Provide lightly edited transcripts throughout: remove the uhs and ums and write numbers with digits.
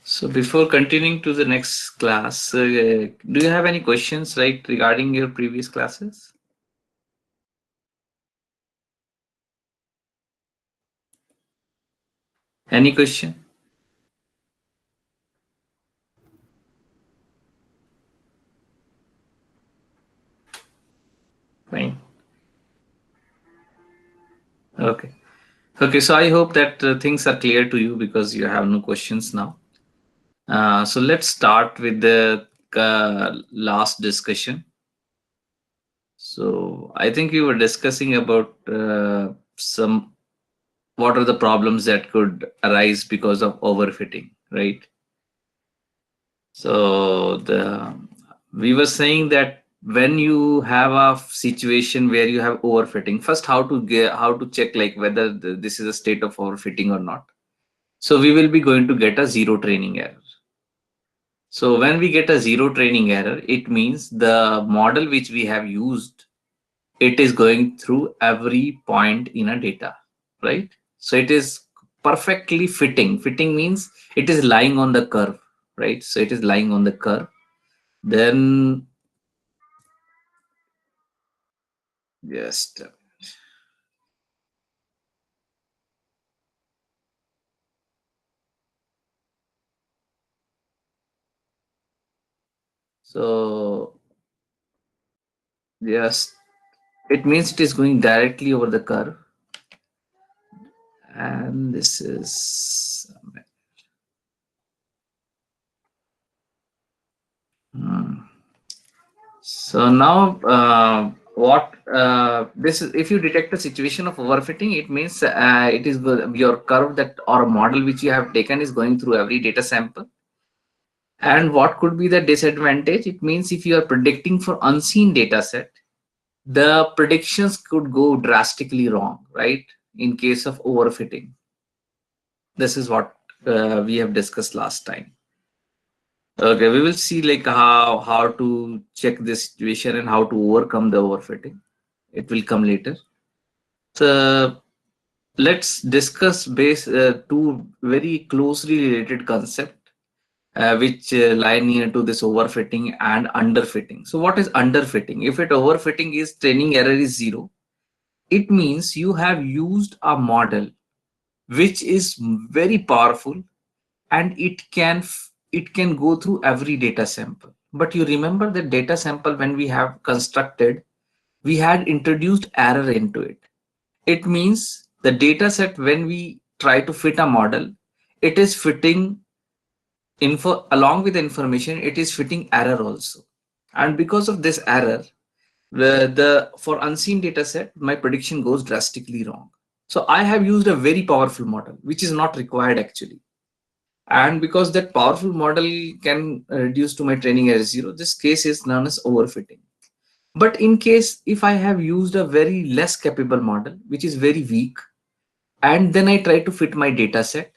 So before continuing to the next class, do you have any questions regarding your previous classes? Any question? Fine. Okay. Okay. So I hope that things are clear to you because you have no questions now. So let's start with the last discussion. So I think we were discussing about some what are the problems that could arise because of overfitting, right? So the we were saying that when you have a situation where you have overfitting, first how to check like whether this is a state of overfitting or not. So we will be going to get a zero training error. So when we get a zero training error, it means the model which we have used, it is going through every point in a data, right? So it is perfectly fitting. Fitting means it is lying on the curve, right? So it is lying on the curve. Then just so yes, it means it is going directly over the curve, and this is hmm. So now, what this is? If you detect a situation of overfitting, it means it is your curve that or a model which you have taken is going through every data sample. And what could be the disadvantage? It means if you are predicting for unseen data set, the predictions could go drastically wrong, right? In case of overfitting. This is what we have discussed last time. Okay, we will see like how to check this situation and how to overcome the overfitting. It will come later. So let's discuss base two very closely related concept which lie near to this overfitting and underfitting. So what is underfitting? If it overfitting is training error is zero, it means you have used a model which is very powerful and it can go through every data sample. But you remember the data sample when we have constructed, we had introduced error into it. It means the data set when we try to fit a model, it is fitting info along with the information, it is fitting error also. And because of this error, the for unseen data set, my prediction goes drastically wrong. So I have used a very powerful model, which is not required actually. And because that powerful model can reduce to my training error zero, this case is known as overfitting. But in case if I have used a very less capable model, which is very weak, and then I try to fit my data set,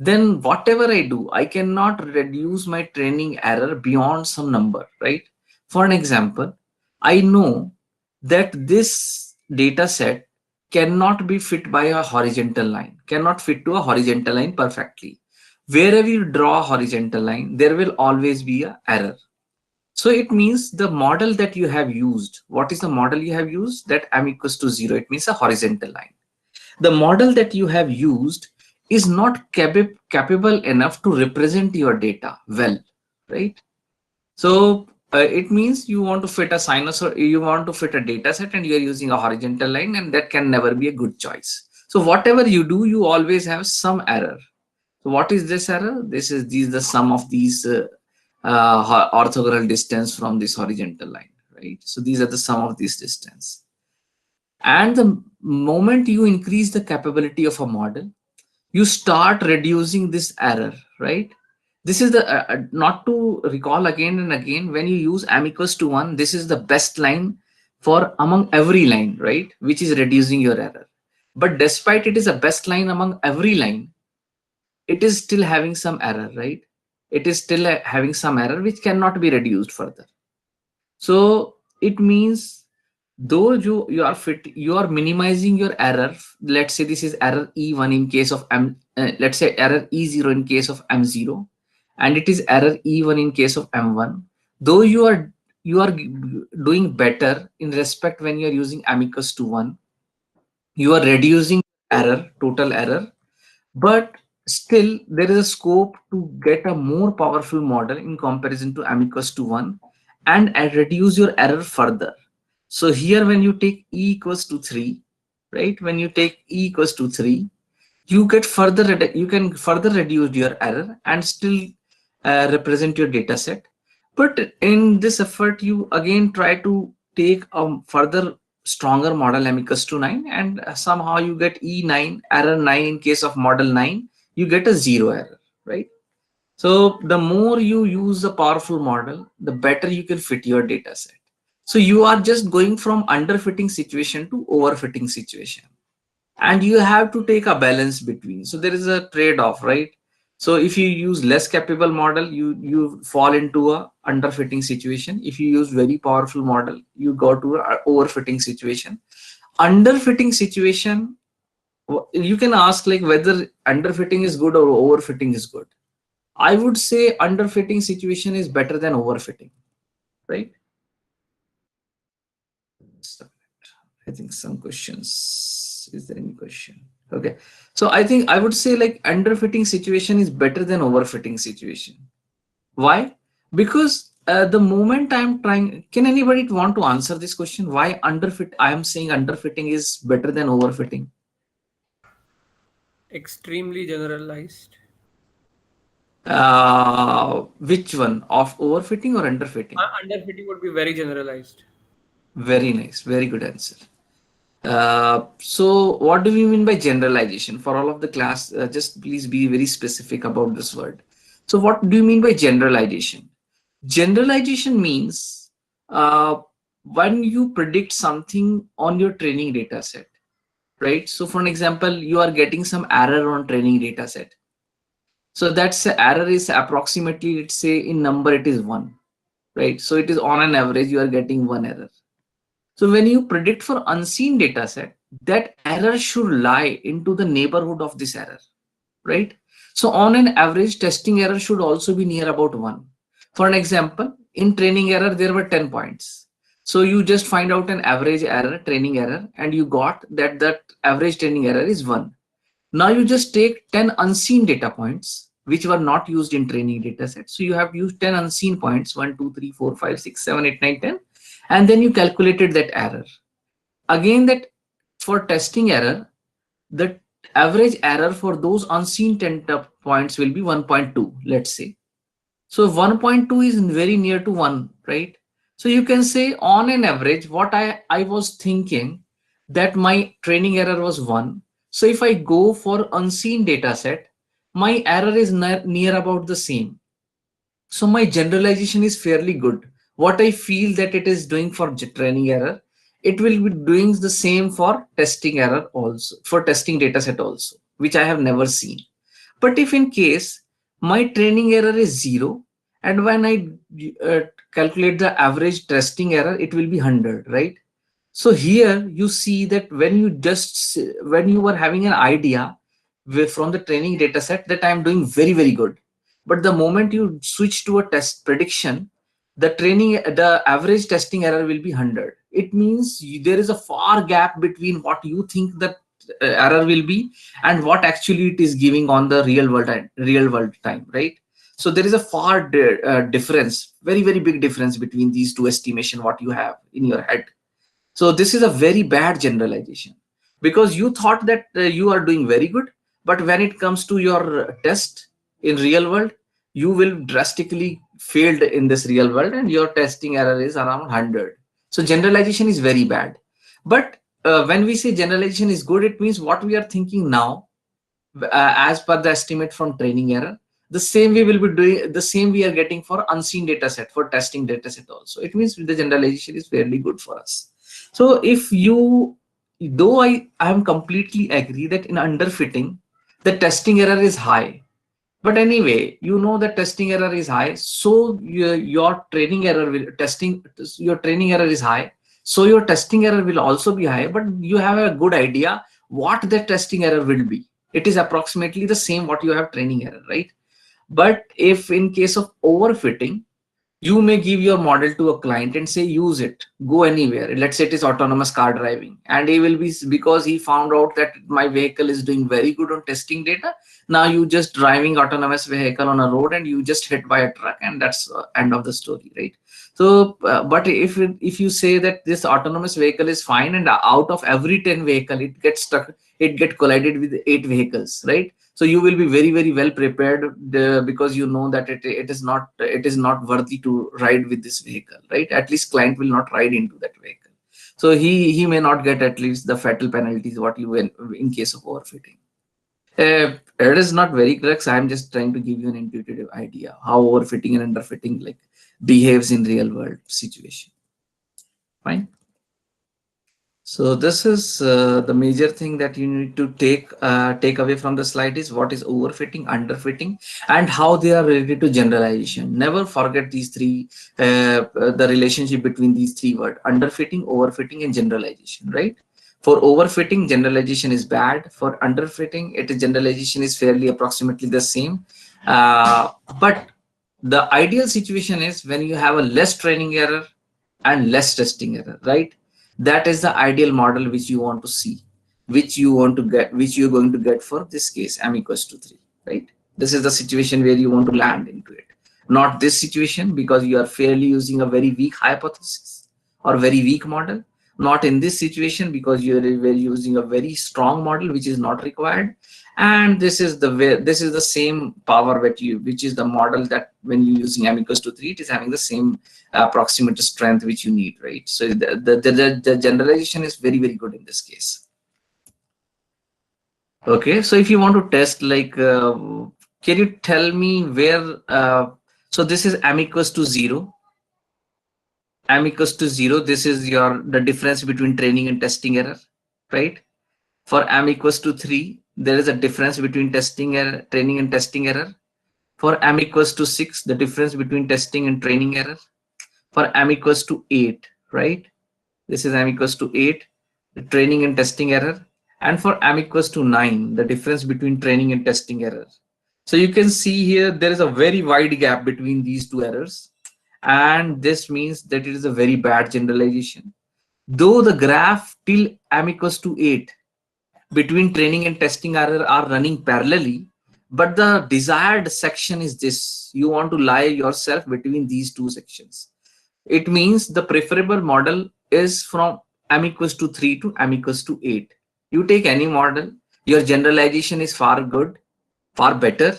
then whatever I do, I cannot reduce my training error beyond some number, right? For an example, I know that this data set cannot be fit by a horizontal line, cannot fit to a horizontal line perfectly. Wherever you draw a horizontal line, there will always be an error. So it means the model that you have used, what is the model you have used? That m equals to 0, it means a horizontal line. The model that you have used is not capable enough to represent your data well, right? So it means you want to fit a sinusoid, you want to fit a data set and you are using a horizontal line, and that can never be a good choice. So whatever you do, you always have some error. So what is this error? This is the sum of these orthogonal distance from this horizontal line, right? So these are the sum of this distance. And the moment you increase the capability of a model, you start reducing this error, right? This is the not to recall again and again, when you use m equals to 1, this is the best line for among every line, right? Which is reducing your error. But despite it is a best line among every line, it is still having some error, right? It is still having some error which cannot be reduced further. So it means though you are fit, you are minimizing your error. Let's say this is error e1 in case of m, let's say error e0 in case of m0, and it is error E1 in case of M1, though you are doing better in respect when you are using amicus to 1, you are reducing total error, but still there is a scope to get a more powerful model in comparison to amicus to 1 and reduce your error further. So here when you take E equals to 3, right? When you take E equals to 3, you get further, you can further reduce your error and still represent your data set. But in this effort, you again try to take a further stronger model amicus to 9, and somehow you get E9 error 9 in case of model 9, you get a 0 error, right? So the more you use a powerful model, the better you can fit your data set. So you are just going from underfitting situation to overfitting situation, and you have to take a balance between. So there is a trade-off, right? So if you use less capable model, you fall into a underfitting situation. If you use very powerful model, you go to a overfitting situation. Underfitting situation, you can ask like whether underfitting is good or overfitting is good. I would say underfitting situation is better than overfitting, right? I think some questions. Is there any question? Okay. So I think I would say like underfitting situation is better than overfitting situation. Why? Because the moment I'm trying, can anybody want to answer this question? Why underfit? I am saying underfitting is better than overfitting. Extremely generalized. Which one? Of overfitting or underfitting? Underfitting would be very generalized. Very nice. Very good answer. So what do we mean by generalization? For all of the class, just please be very specific about this word. So what do you mean by generalization? Generalization means when you predict something on your training data set, right? So for an example, you are getting some error on training data set. So that's error is approximately, let's say in number, it is 1, right? So it is on an average, you are getting 1 error. So when you predict for unseen data set, that error should lie into the neighborhood of this error, right? So on an average, testing error should also be near about 1. For an example, in training error, there were 10 points. So you just find out an average error, training error, and you got that average training error is 1. Now you just take 10 unseen data points, which were not used in training data set. So you have used 10 unseen points, 1, 2, 3, 4, 5, 6, 7, 8, 9, 10, and then you calculated that error. Again, that for testing error, the average error for those unseen 10 points will be 1.2, let's say. So 1.2 is very near to 1, right? So you can say on an average, what I was thinking that my training error was 1. So if I go for unseen data set, my error is near about the same. So my generalization is fairly good. What I feel that it is doing for training error, it will be doing the same for testing error also, for testing data set also, which I have never seen. But if in case my training error is 0, and when I calculate the average testing error, it will be 100, right? So here you see that when you were having an idea from the training data set that I'm doing very, very good. But the moment you switch to a test prediction, the average testing error will be 100. It means there is a far gap between what you think that error will be and what actually it is giving on the real world time, right? So there is a far difference, very, very big difference between these two estimation, what you have in your head. So this is a very bad generalization, because you thought that you are doing very good, but when it comes to your test in real world, you will drastically failed in this real world and your testing error is around 100. So generalization is very bad. But when we say generalization is good, it means what we are thinking now, as per the estimate from training error, the same we will be doing, the same we are getting for unseen data set, for testing data set also. It means the generalization is fairly good for us. So if you, though I am completely agree that in underfitting, the testing error is high. But anyway, you know that testing error is high, so your training error will your training error is high, so your testing error will also be high. But you have a good idea what the testing error will be. It is approximately the same what you have training error, right? But if in case of overfitting, you may give your model to a client and say use it, go anywhere. Let's say it is autonomous car driving, and he will be, because he found out that my vehicle is doing very good on testing data. Now you just driving autonomous vehicle on a road and you just hit by a truck, and that's end of the story, right? So but if you say that this autonomous vehicle is fine, and out of every 10 vehicle it gets stuck, it get collided with 8 vehicles, right? So you will be very very well prepared, because you know that it is not worthy to ride with this vehicle, right? At least client will not ride into that vehicle, so he may not get at least the fatal penalties what you will in case of overfitting. It is not very correct. I'm just trying to give you an intuitive idea how overfitting and underfitting like behaves in real world situation. Fine. So this is the major thing that you need to take away from the slide is what is overfitting, underfitting, and how they are related to generalization. Never forget these three, the relationship between these three words: underfitting, overfitting, and generalization. Right? For overfitting, generalization is bad. For underfitting, it is generalization is fairly approximately the same. But the ideal situation is when you have a less training error and less testing error, right? That is the ideal model which you want to see, which you want to get, which you're going to get for this case m equals to 3, right? This is the situation where you want to land into it, not this situation because you are fairly using a very weak hypothesis or very weak model, not in this situation because you are using a very strong model which is not required. And this is the way, this is the same power that you, which is the model that when you're using m equals to 3, it is having the same approximate strength which you need, right? So the generalization is very very good in this case. Okay, so if you want to test like can you tell me where so this is m equals to 0, m equals to 0, this is your the difference between training and testing error, right? For m equals to 3, there is a difference between testing error, training and testing error. For m equals to 6, the difference between testing and training error. For m equals to 8, right? This is m equals to 8, the training and testing error. And for m equals to 9, the difference between training and testing error. So you can see here there is a very wide gap between these two errors. And this means that it is a very bad generalization. Though the graph till m equals to 8 between training and testing are running parallelly, but the desired section is this. You want to lie yourself between these two sections. It means the preferable model is from m equals to 3 to m equals to 8. You take any model, your generalization is far good, far better,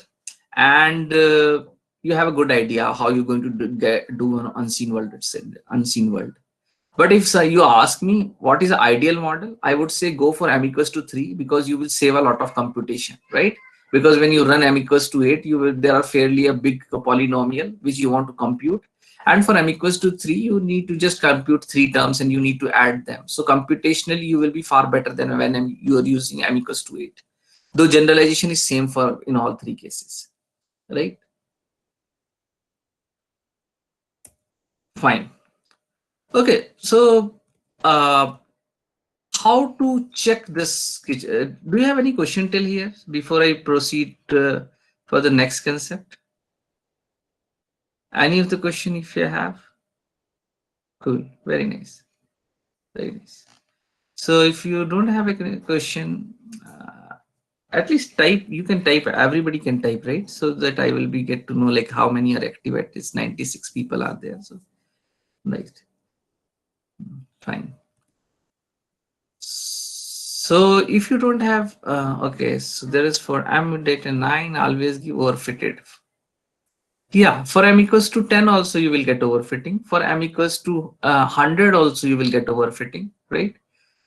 and you have a good idea how you're going to do an unseen world, unseen world. But if you ask me what is the ideal model, I would say go for m equals to 3 because you will save a lot of computation, right? Because when you run m equals to 8, you will, there are fairly a big polynomial which you want to compute. And for m equals to 3, you need to just compute 3 terms and you need to add them. So computationally, you will be far better than when you are using m equals to 8. Though generalization is same for in all 3 cases, right? Fine. Okay, so uh, how to check this? Do you have any question till here before I proceed for the next concept? Any of the question if you have? Cool, very nice, very nice. So if you don't have a question, at least type. You can type. Everybody can type, right? So that I will be get to know like how many are active at this. 96 people are there. So right, fine. So if you don't have, okay, so there is for m data 9, always give overfitted. Yeah, for m equals to 10 also you will get overfitting. For m equals to 100 also you will get overfitting, right?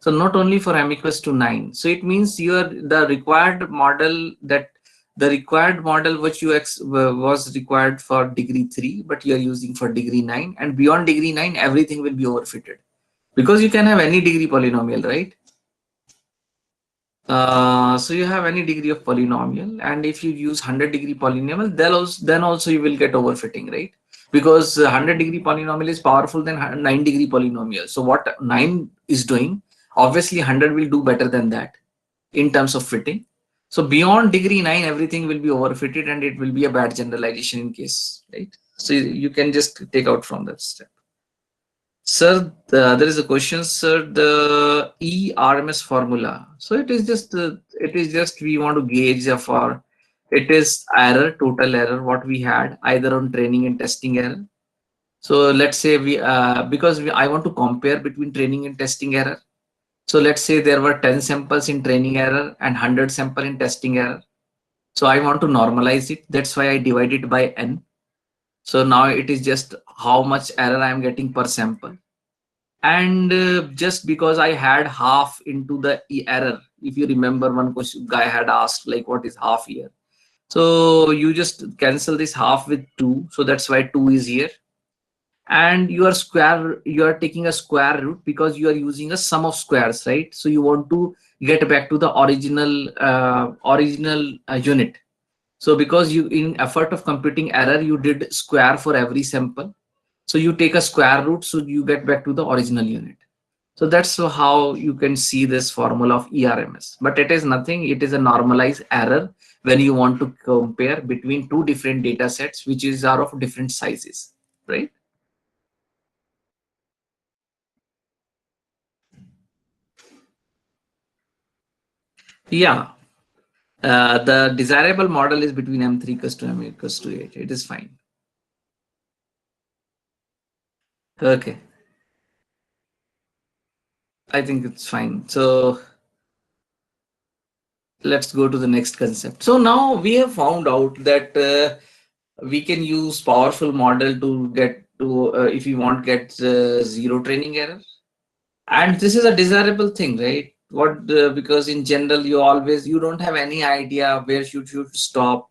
So not only for m equals to 9. So it means your the required model that the required model which you was required for degree 3, but you are using for degree 9, and beyond degree 9 everything will be overfitted because you can have any degree polynomial, right? So you have any degree of polynomial, and if you use 100-degree polynomial, then also you will get overfitting, right? Because 100-degree polynomial is powerful than 9-degree polynomial. So what 9 is doing, obviously 100 will do better than that in terms of fitting. So beyond degree 9, everything will be overfitted and it will be a bad generalization in case, right? So you can just take out from that step. Sir, there is a question, sir. The ERMS formula. So it is just we want to gauge for it is error, total error, what we had either on training and testing error. So let's say I want to compare between training and testing error. So let's say there were 10 samples in training error and 100 sample in testing error. So I want to normalize it. That's why I divide it by n. So now it is just how much error I am getting per sample. And just because I had half into the error, if you remember one question guy had asked like what is half here. So you just cancel this half with 2. So that's why 2 is here. And you are taking a square root because you are using a sum of squares, right? So you want to get back to the original unit. So because you in effort of computing error, you did square for every sample. So you take a square root, so you get back to the original unit. So that's how you can see this formula of ERMS. But it is nothing, it is a normalized error when you want to compare between two different data sets, which are of different sizes, right? Yeah. The desirable model is between M3 equals to M equals to 8. It is fine. Okay. I think it's fine. So let's go to the next concept. So now we have found out that we can use powerful model to get to if you want get zero training error, and this is a desirable thing, right? What because in general you don't have any idea where should stop.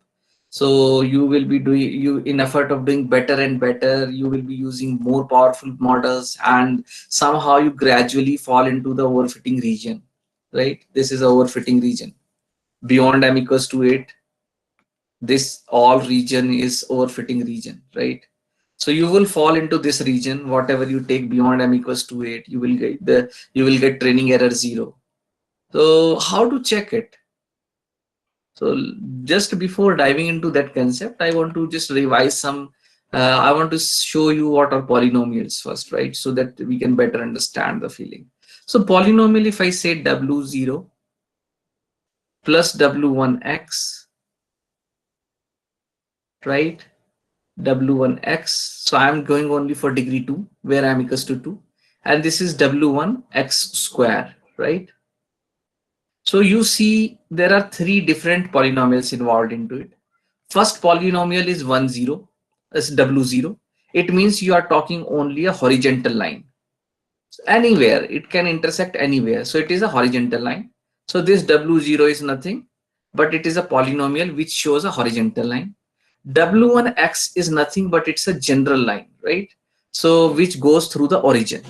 So you will be doing you in effort of doing better and better, you will be using more powerful models, and somehow you gradually fall into the overfitting region, right? This is overfitting region beyond m equals to 8. This all region is overfitting region, right? So you will fall into this region. Whatever you take beyond m equals to 8, you will get training error 0. So how to check it? So just before diving into that concept, I want to just revise some. I want to show you what are polynomials first, right? So that we can better understand the feeling. So polynomial, if I say w0 plus w1x, right? w1x. So I'm going only for degree 2 where I'm equals to 2. And this is w1x square, right? So you see there are three different polynomials involved into it. First polynomial is 1, 0, is w0. It means you are talking only a horizontal line. So anywhere, it can intersect anywhere. So it is a horizontal line. So this w0 is nothing, but it is a polynomial which shows a horizontal line. W1x is nothing but it's a general line, right? So which goes through the origin.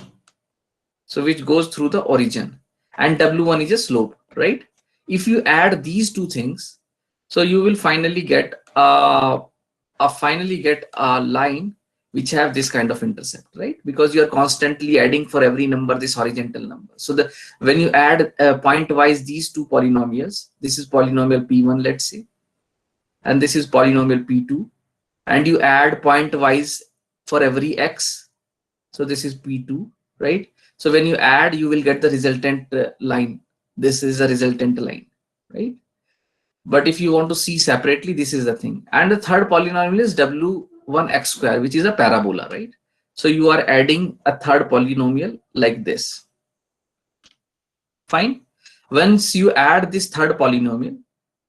So which goes through the origin, and W1 is a slope, right? If you add these two things, so you will finally get a line which have this kind of intercept, right? Because you are constantly adding for every number this horizontal number. So the when you add point-wise these two polynomials, this is polynomial P1, let's say, and this is polynomial P2, and you add point-wise for every x. So this is P2, right? So when you add, you will get the resultant line. This is a resultant line, right? But if you want to see separately, this is the thing. And the third polynomial is W1x square, which is a parabola, right? So you are adding a third polynomial like this. Fine. Once you add this third polynomial,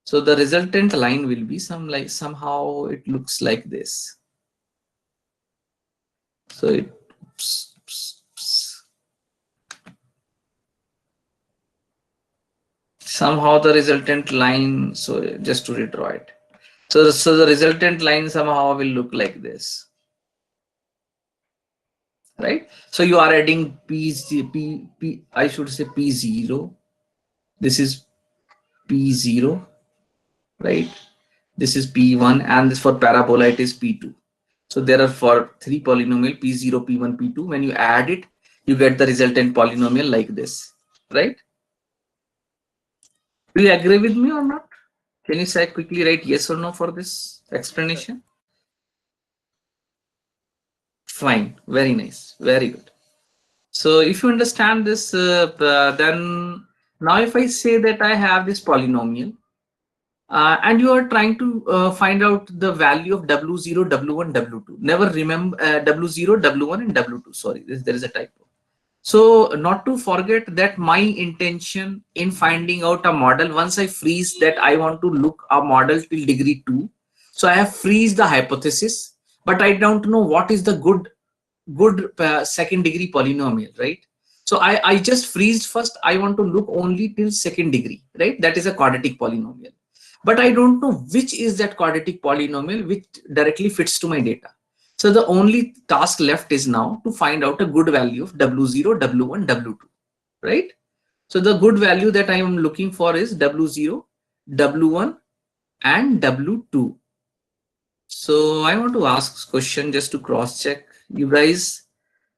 so the resultant line will be somehow it looks like this. So it somehow the resultant line, so just to redraw it, so the resultant line somehow will look like this, right? So you are adding I should say p0, this is p0, right? This is p1, and this for parabola it is p2. So there are for three polynomial p0, p1, p2. When you add it, you get the resultant polynomial like this, right? Do you agree with me or not? Can you say quickly write yes or no for this Yes, sir. explanation? Fine. Very nice. Very good. So if you understand this, then now if I say that I have this polynomial, and you are trying to find out the value of W0, W1, W2. Never remember W0, W1, and W2. Sorry, there is a typo. So not to forget that my intention in finding out a model, once I freeze that I want to look a model till degree 2. So I have freeze the hypothesis, but I don't know what is the good second degree polynomial, right? So I just freeze first. I want to look only till second degree, right? That is a quadratic polynomial. But I don't know which is that quadratic polynomial which directly fits to my data. So the only task left is now to find out a good value of W0, W1, W2, right? So the good value that I am looking for is W0, W1, and W2. So I want to ask this question just to cross check you guys.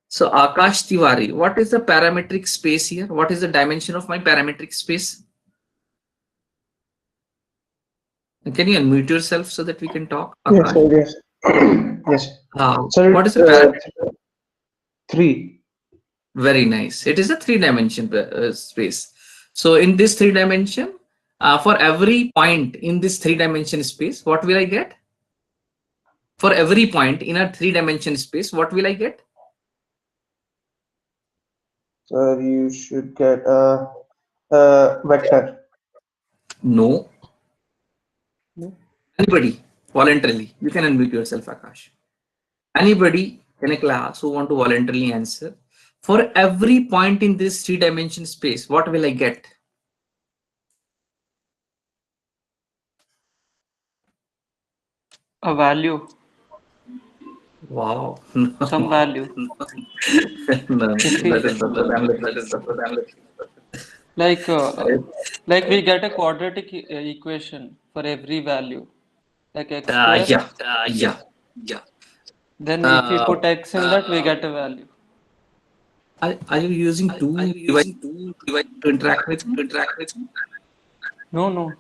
So Akash Tiwari, what is the parametric space here? What is the dimension of my parametric space? And can you unmute yourself so that we can talk, Yes, Akash? sir, yes. Yes. Sir, What is the it's parametric? 3. Very nice. It is a three-dimension space. So in this three-dimension, for every point in this three-dimension space, what will I get? For every point in a three-dimension space, what will I get? Sir, you should get a vector. No. No? Anybody voluntarily? You can unmute yourself, Akash. Anybody in a class who want to voluntarily answer? For every point in this three-dimension space, what will I get? A value, Wow. some value. No, If that we is not what I'm looking for. like like we get a quadratic equation for every value, like x square. Yeah, yeah, yeah. Then if we Uh, put x in that, we get a value. are you using two devices to interact with me? No, no,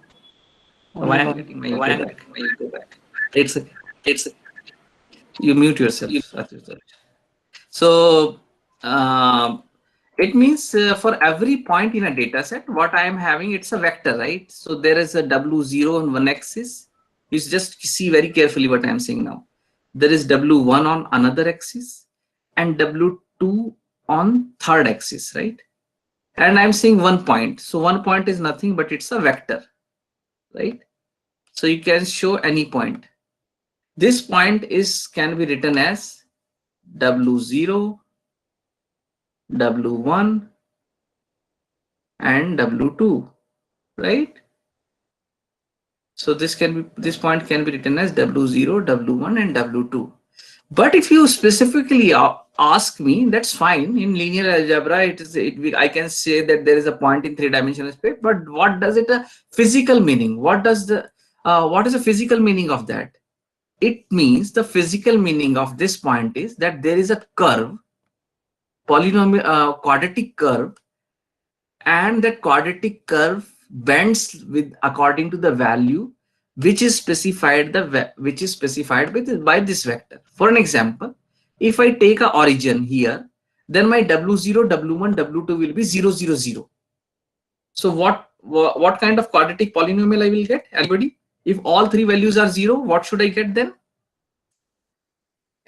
Why only I'm one. getting my echo back? It's a, you mute yourself. Satyajit. So it means for every point in a data set, what I am having, it's a vector, right? So there is a W0 on one axis. You just see very carefully what I am saying now. There is W1 on another axis and W2 on third axis, right? And I'm saying one point. So one point is nothing, but it's a vector, right? So you can show any point. This point is can be written as W0, W1, and W2, right? So this point can be written as W0, W1, and W2. But if you specifically ask me, that's fine. In linear algebra, I can say that there is a point in three-dimensional space. But what does it a physical meaning? What is the physical meaning of that? It means the physical meaning of this point is that there is a curve, polynomial quadratic curve, and that quadratic curve bends with according to the value which is specified by this vector. For an example, if I take a origin here, then my W0, W1, W2 will be 0, 0, 0. So what kind of quadratic polynomial I will get? Anybody? If all three values are 0, what should I get then?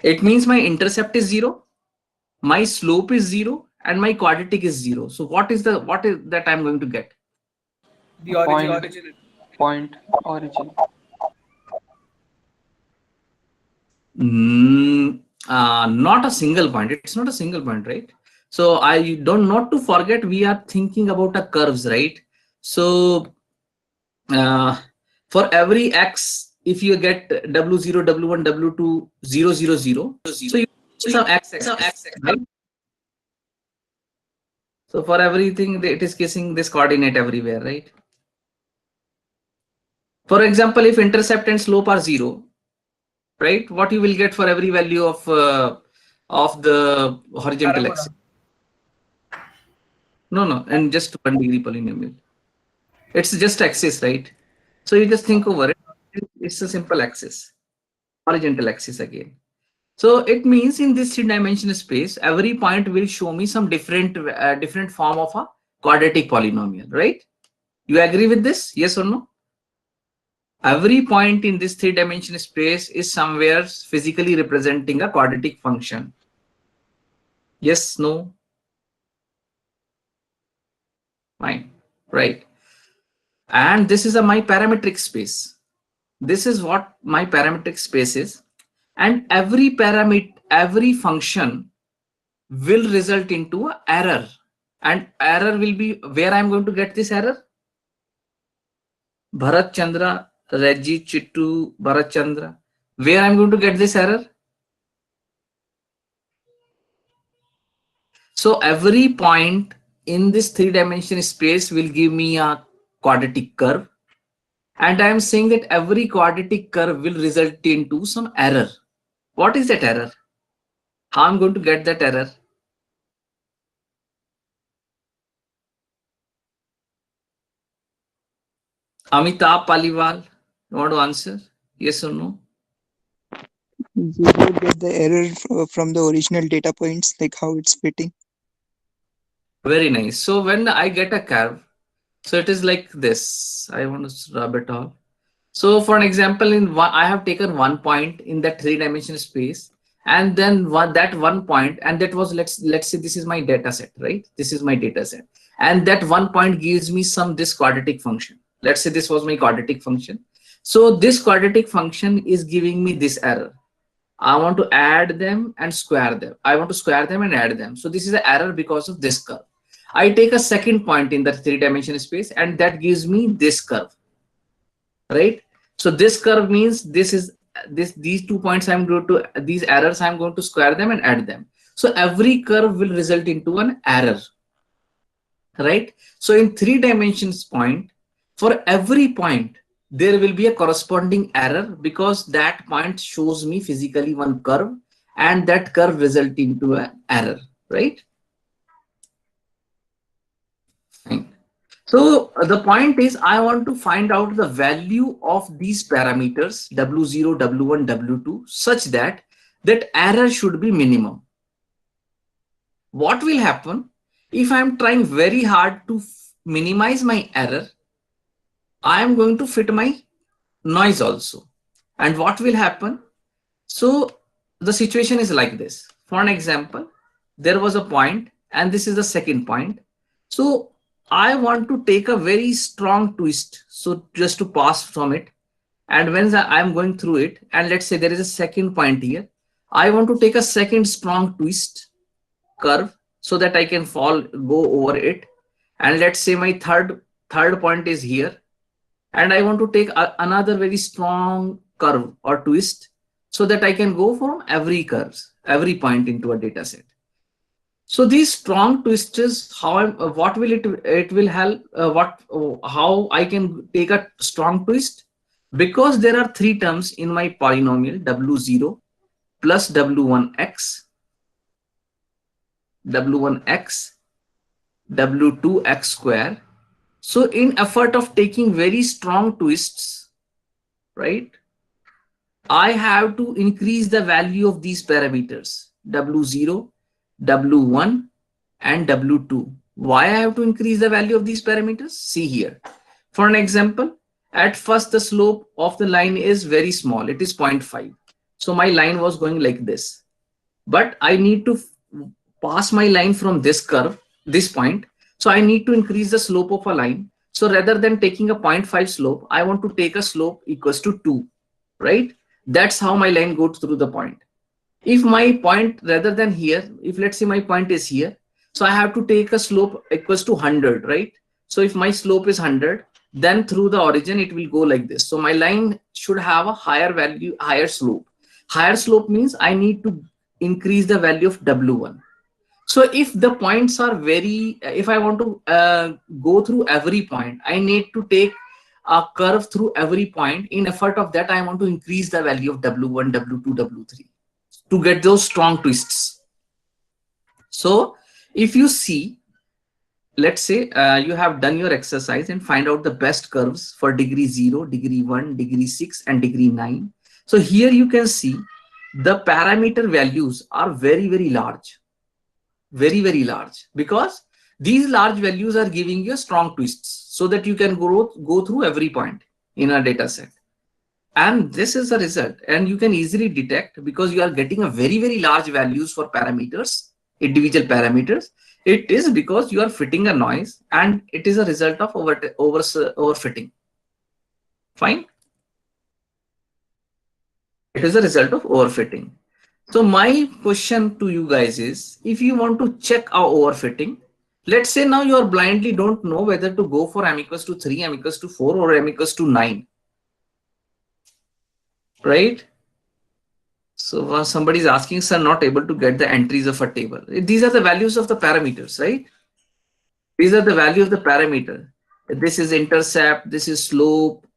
It means my intercept is 0, my slope is 0, and my quadratic is 0. So what is that I'm going to get? The A origin. point origin. Not a single point. It's not a single point, right? So I don't not to forget we are thinking about a curves, right? So uh, for every x, if you get W0, W1, W2, 0, 0, 0, so you get some x axis, right? So for everything, it is kissing this coordinate everywhere, right? For example, if intercept and slope are 0, right? What you will get for every value of the horizontal axis? Parabola. No, and just 1 degree polynomial. It's just axis, right? So you just think over it. It's a simple axis, horizontal axis again. So it means in this three-dimensional space, every point will show me some different form of a quadratic polynomial, right? You agree with this? Yes or no? Every point in this three-dimensional space is somewhere physically representing a quadratic function. Yes, no? Fine, right. And this is my parametric space. This is what my parametric space is. And every function will result into an error. And error will be where I'm going to get this error. Bharat Chandra, Reggie, Chittu, Bharat Chandra. Where I'm going to get this error? So every point in this three-dimensional space will give me a quadratic curve. And I'm saying that every quadratic curve will result into some error. What is that error? How I'm going to get that error? Amitabh Paliwal, you want to answer? Yes or no? You would get the error from the original data points, like how it's fitting. Very nice. So when I get a curve, so it is like this. I want to rub it all. So for an example, in one, I have taken one point in that three-dimensional space, and then that one point, and that was let's say this is my data set, right? This is my data set, and that one point gives me this quadratic function. Let's say this was my quadratic function. So this quadratic function is giving me this error. I want to add them and square them. I want to square them and add them. So this is an error because of this curve. I take a second point in that three-dimensional space, and that gives me this curve, right? So this curve means these 2 points I'm going to these errors I'm going to square them and add them. So every curve will result into an error, right? So in three dimensions point, for every point there will be a corresponding error because that point shows me physically one curve, and that curve result into an error, right? Fine. So the point is I want to find out the value of these parameters W0, W1, W2 such that that error should be minimum. What will happen if I'm trying very hard to minimize my error? I am going to fit my noise also. And what will happen? So the situation is like this. For an example, there was a point and this is the second point. So I want to take a very strong twist. So just to pass from it. And when I'm going through it, and let's say there is a second point here, I want to take a second strong twist curve so that I can go over it. And let's say my third point is here, and I want to take another very strong curve or twist so that I can go from every point into a data set. So these strong twists, what will it will help, how I can take a strong twist, because there are three terms in my polynomial W0 plus W1x, W1x, W2x square. So in effort of taking very strong twists, right, I have to increase the value of these parameters W0, W1 and W2. Why I have to increase the value of these parameters? See here. For an example, at first the slope of the line is very small. It is 0.5. So my line was going like this. But I need to pass my line from this curve, this point. So I need to increase the slope of a line. So rather than taking a 0.5 slope, I want to take a slope equals to 2, right? That's how my line goes through the point. If my point rather than here, if let's say my point is here, so I have to take a slope equals to 100, right? So if my slope is 100, then through the origin it will go like this. So my line should have a higher value, higher slope. Higher slope means I need to increase the value of W1. So if the points are if I want to go through every point, I need to take a curve through every point. In effort of that, I want to increase the value of W1, W2, W3 to get those strong twists. So if you see, let's say you have done your exercise and find out the best curves for degree 0, degree 1, degree 6, and degree 9. So here you can see the parameter values are very, very large, very large, because these large values are giving you strong twists so that you can go through every point in a data set. And this is the result, and you can easily detect because you are getting a very large values for parameters, individual parameters. It is because you are fitting a noise, and it is a result of overfitting. Fine. It is a result of overfitting. So my question to you guys is, if you want to check our overfitting, let's say now you are blindly don't know whether to go for m equals to 3, m equals to 4, or m equals to 9, right? So somebody is asking, sir, not able to get the entries of a table. These are the values of the parameters, right? These are the value of the parameter. This is intercept, this is slope,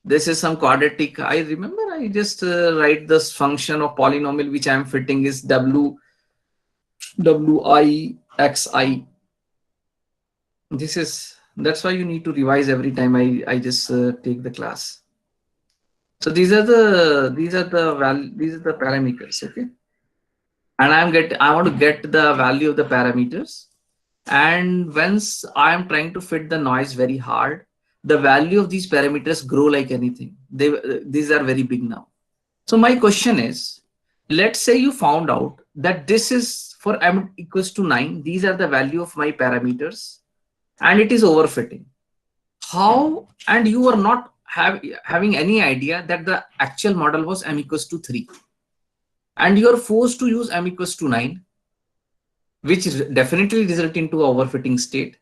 this is some quadratic. I remember I just write this function of polynomial which I am fitting is wi xi. That's why you need to revise every time I just take the class. So these are the parameters, okay? And I want to get the value of the parameters. And once I am trying to fit the noise very hard, the value of these parameters grow like anything. These are very big now. So my question is, let's say you found out that this is for m equals to 9. These are the value of my parameters, and it is overfitting. How? And you are not having any idea that the actual model was m equals to 3, and you are forced to use m equals to 9, which definitely result into overfitting state.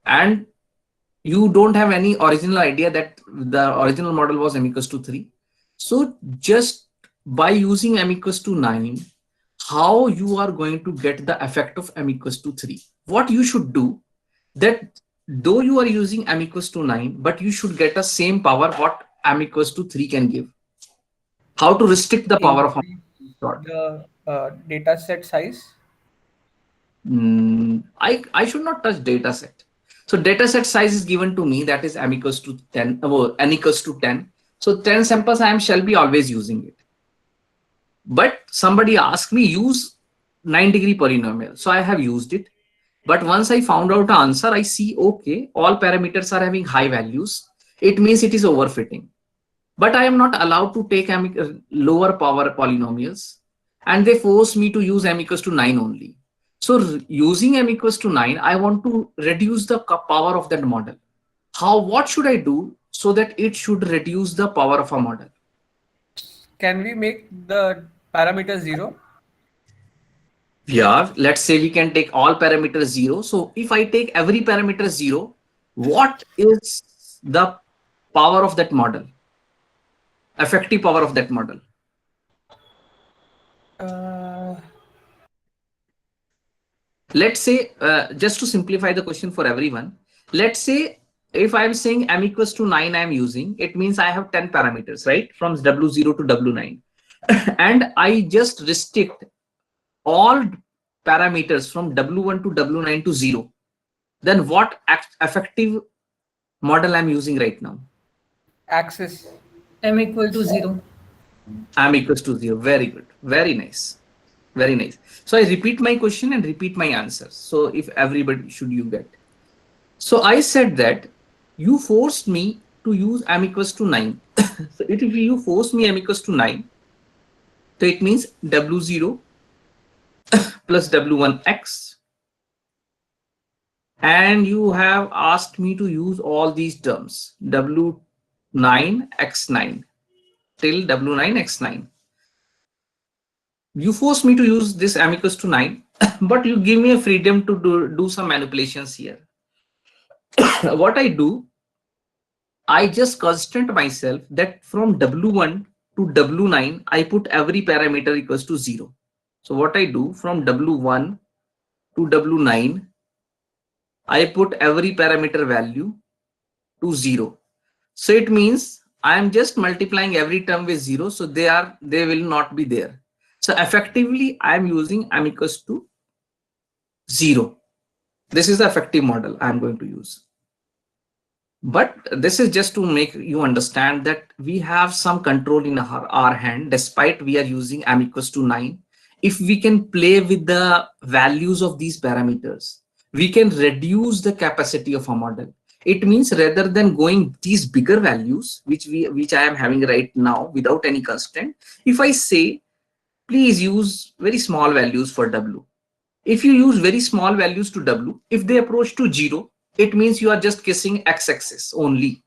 And you don't have any original idea that the original model was m equals to 3. So just by using m equals to 9, how you are going to get the effect of m equals to 3? What you should do, that though you are using m equals to 9, but you should get a same power what m equals to 3 can give. How to restrict the power of the data set size? I should not touch data set. So data set size is given to me, that is m equals to 10, n equals to 10. So 10 samples I shall be always using it. But somebody asked me use 9-degree polynomial. So I have used it. But once I found out the answer, I see, okay, all parameters are having high values. It means it is overfitting. But I am not allowed to take lower power polynomials. And they force me to use m equals to 9 only. So using m equals to 9, I want to reduce the power of that model. What should I do so that it should reduce the power of a model? Can we make the parameter 0? Yeah, let's say we can take all parameters 0. So if I take every parameter 0, what is the power of that model? Effective power of that model? Let's say, just to simplify the question for everyone, let's say if I'm saying m equals to 9 I'm using, it means I have 10 parameters, right? From W0 to W9. And I just restrict all parameters from W1 to W9 to 0. Then what effective model I'm using right now? Axis. m equal to 0. M equals to 0. Very good. Very nice. Very nice. So I repeat my question and repeat my answer. So if everybody should you get. So I said that you forced me to use m equals to 9. So if you force me m equals to 9, so it means W0 plus W1x. And you have asked me to use all these terms, W9, X9 till W9, X9. You force me to use this m equals to 9, but you give me a freedom to do some manipulations here. What I do, I just constant myself that from W1 to W9, I put every parameter equals to 0. So what I do, from W1 to W9, I put every parameter value to 0. So it means I am just multiplying every term with 0. So they will not be there. So effectively I am using m equals to 0. This is the effective model I'm going to use. But this is just to make you understand that we have some control in our hand, despite we are using m equals to 9. If we can play with the values of these parameters, we can reduce the capacity of a model. It means rather than going these bigger values, which I am having right now without any constraint, if I say, please use very small values for W. If you use very small values to W, if they approach to 0, it means you are just kissing x-axis only.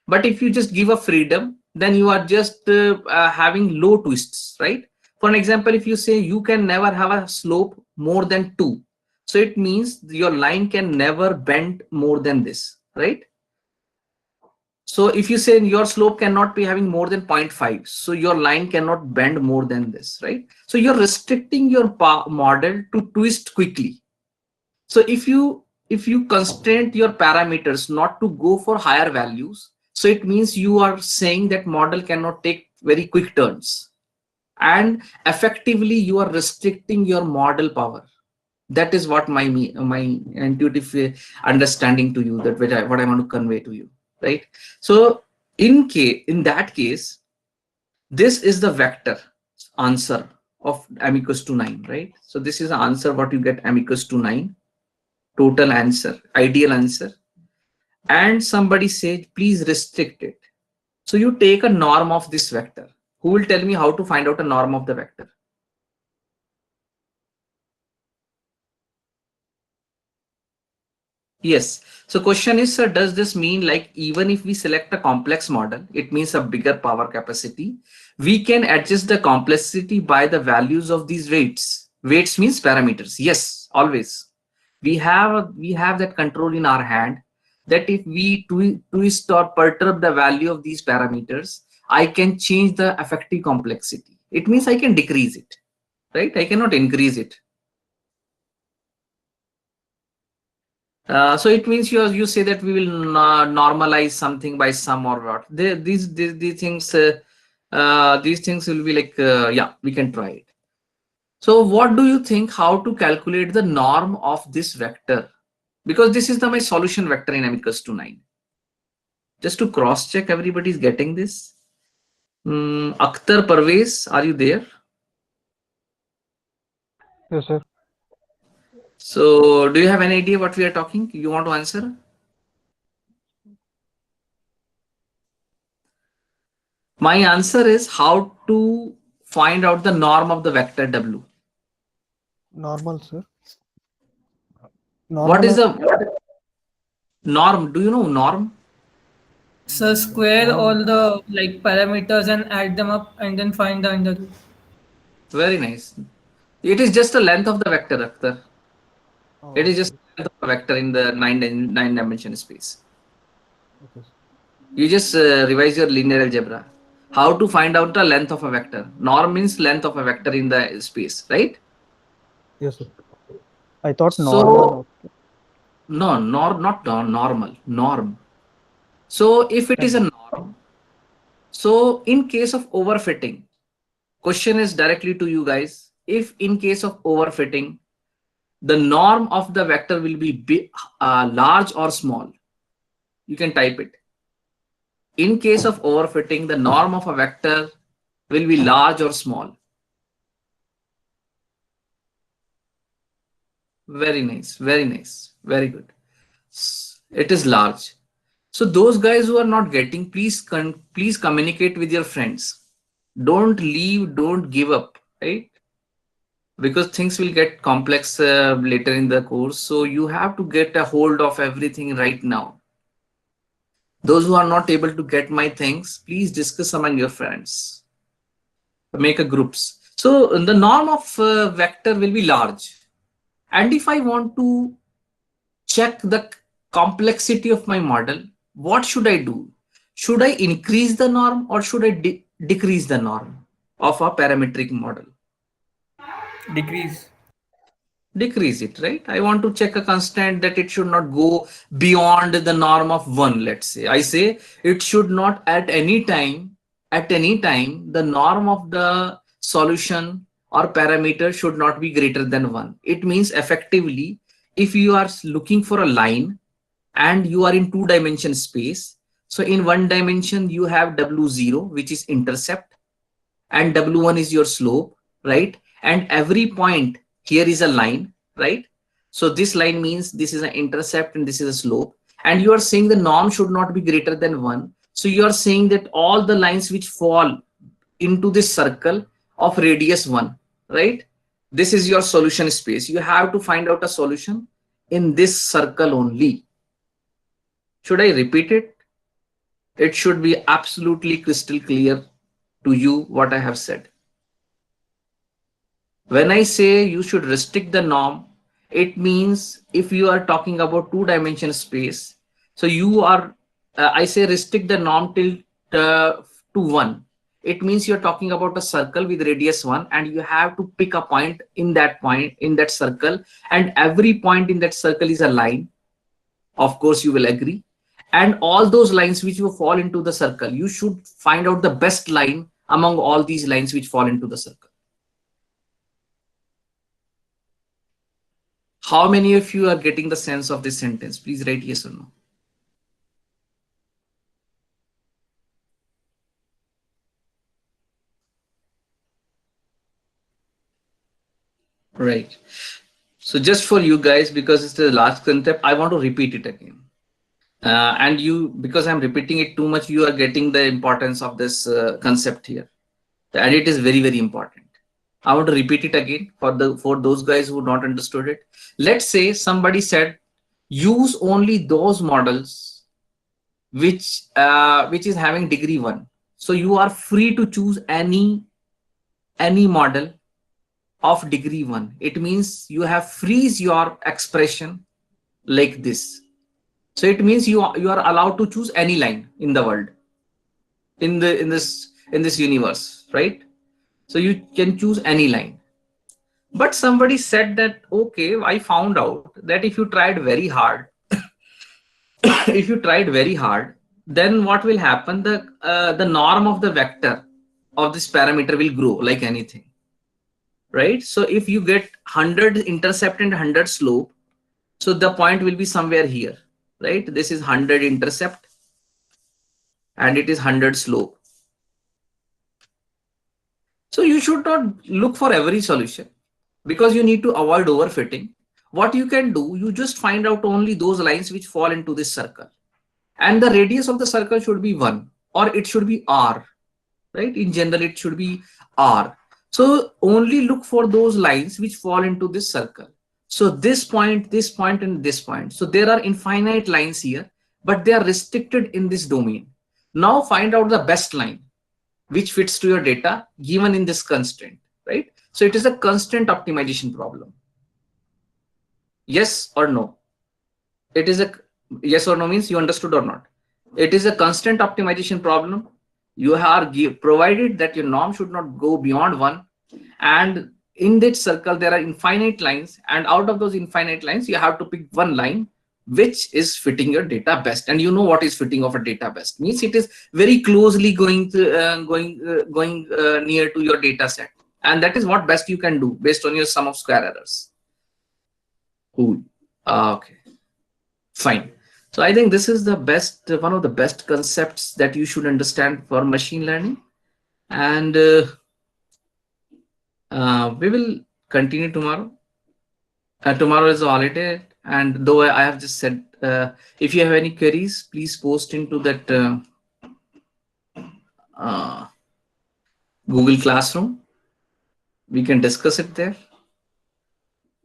But if you just give a freedom, then you are just having low twists, right? For an example, if you say you can never have a slope more than 2, so it means your line can never bend more than this, right? So if you say your slope cannot be having more than 0.5, so your line cannot bend more than this, right? So you're restricting your model to twist quickly. So if you constrain your parameters not to go for higher values, so it means you are saying that model cannot take very quick turns, and effectively you are restricting your model power. That is what my intuitive understanding to you, that what I want to convey to you, right? So in that case, this is the vector answer of m equals to 9, right? So this is the answer what you get, m equals to 9, total answer, ideal answer. And somebody said, please restrict it. So you take a norm of this vector. Who will tell me how to find out a norm of the vector? Yes. So question is, sir, does this mean like even if we select a complex model, it means a bigger power capacity, we can adjust the complexity by the values of these weights? Weights means parameters. Yes, always. We have that control in our hand, that if we twist or perturb the value of these parameters, I can change the effective complexity. It means I can decrease it, right? I cannot increase it. So it means you say that we will normalize something by some or what. These things will be like, yeah, we can try it. So what do you think, how to calculate the norm of this vector? Because this is my solution vector in m equals to 9. Just to cross check everybody is getting this. Akhtar, Parvez, are you there? Yes, sir. So do you have any idea what we are talking? You want to answer? My answer is how to find out the norm of the vector W. Normal, sir. What is Normal. the norm? Do you know norm? So square all the like parameters and add them up and then find the under root. Very nice. It is just the length of the vector, Akhtar. It is just Okay. the length of the vector in the nine dimension space. Okay, sir. You just revise your linear algebra. How to find out the length of a vector? Norm means length of a vector in the space, right? Yes, sir. I thought So normal. no, not normal, norm. So if it is a And norm, so in case of overfitting, question is directly to you guys. If in case of overfitting, the norm of the vector will be big, large or small, you can type it. In case of overfitting, the norm of a vector will be large or small. Very nice, very nice, very good. It is large. So those guys who are not getting, please communicate with your friends. Don't leave, don't give up, right? Because things will get complex later in the course. So you have to get a hold of everything right now. Those who are not able to get my things, please discuss among your friends. Make a groups. So the norm of vector will be large. And if I want to check the complexity of my model, what should I do? Should I increase the norm or should I decrease the norm of a parametric model? Decrease. Decrease it, right? I want to check a constant that it should not go beyond the norm of 1. Let's say I say it should not at any time the norm of the solution or parameter should not be greater than 1. It means effectively if you are looking for a line and you are in 2-dimension space, so in 1 dimension you have W0, which is intercept, and W1 is your slope, right? And every point here is a line, right? So this line means this is an intercept and this is a slope. And you are saying the norm should not be greater than 1. So you are saying that all the lines which fall into this circle of radius 1, right? This is your solution space. You have to find out a solution in this circle only. Should I repeat it? It should be absolutely crystal clear to you what I have said. When I say you should restrict the norm, it means if you are talking about 2-dimension space, so you are, I say restrict the norm till to 1. It means you're talking about a circle with radius 1 and you have to pick a point in that circle, and every point in that circle is a line. Of course, you will agree. And all those lines which will fall into the circle, you should find out the best line among all these lines which fall into the circle. How many of you are getting the sense of this sentence? Please write yes or no. Right. So just for you guys, because it's the last concept, I want to repeat it again. And you, because I'm repeating it too much, you are getting the importance of this concept here. And it is very, very important. I want to repeat it again for those guys who not understood it. Let's say somebody said, use only those models which is having degree 1. So you are free to choose any model of degree 1. It means you have freeze your expression like this. So it means you are allowed to choose any line in the world, in this universe, right? So you can choose any line. But somebody said that, okay, I found out that if you tried very hard, if you tried very hard, then what will happen? The norm of the vector of this parameter will grow like anything, right? So if you get 100 intercept and 100 slope, so the point will be somewhere here, right? This is 100 intercept and it is 100 slope. So you should not look for every solution because you need to avoid overfitting. What you can do, you just find out only those lines which fall into this circle. And the radius of the circle should be 1 or it should be r, right? In general, it should be r. So only look for those lines which fall into this circle. So this point, and this point. So there are infinite lines here, but they are restricted in this domain. Now find out the best line which fits to your data given in this constraint, right? So it is a constraint optimization problem. Yes or no? It is a yes or no means you understood or not. It is a constraint optimization problem. You are provided that your norm should not go beyond 1, and in that circle there are infinite lines, and out of those infinite lines you have to pick one line which is fitting your data best. And you know what is fitting of a data best means. It is very closely going near to your data set, and that is what best you can do based on your sum of square errors. Cool. Okay, fine. So I think this is the best, one of the best concepts that you should understand for machine learning. And we will continue tomorrow. Tomorrow is a holiday, and though I have just said, if you have any queries, please post into that Google Classroom. We can discuss it there.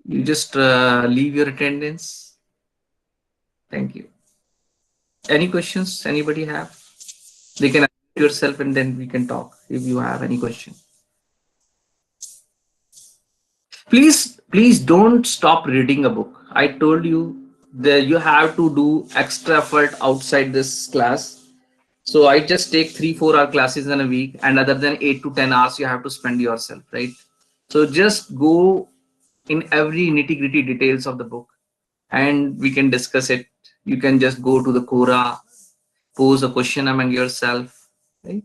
You just leave your attendance. Thank you. Any questions anybody have? They can ask yourself and then we can talk if you have any question. Please don't stop reading a book. I told you that you have to do extra effort outside this class. So I just take 3-4 hour classes in a week, and other than 8 to 10 hours you have to spend yourself, right? So just go in every nitty-gritty details of the book and we can discuss it. You can just go to the Quora, pose a question among yourself, right?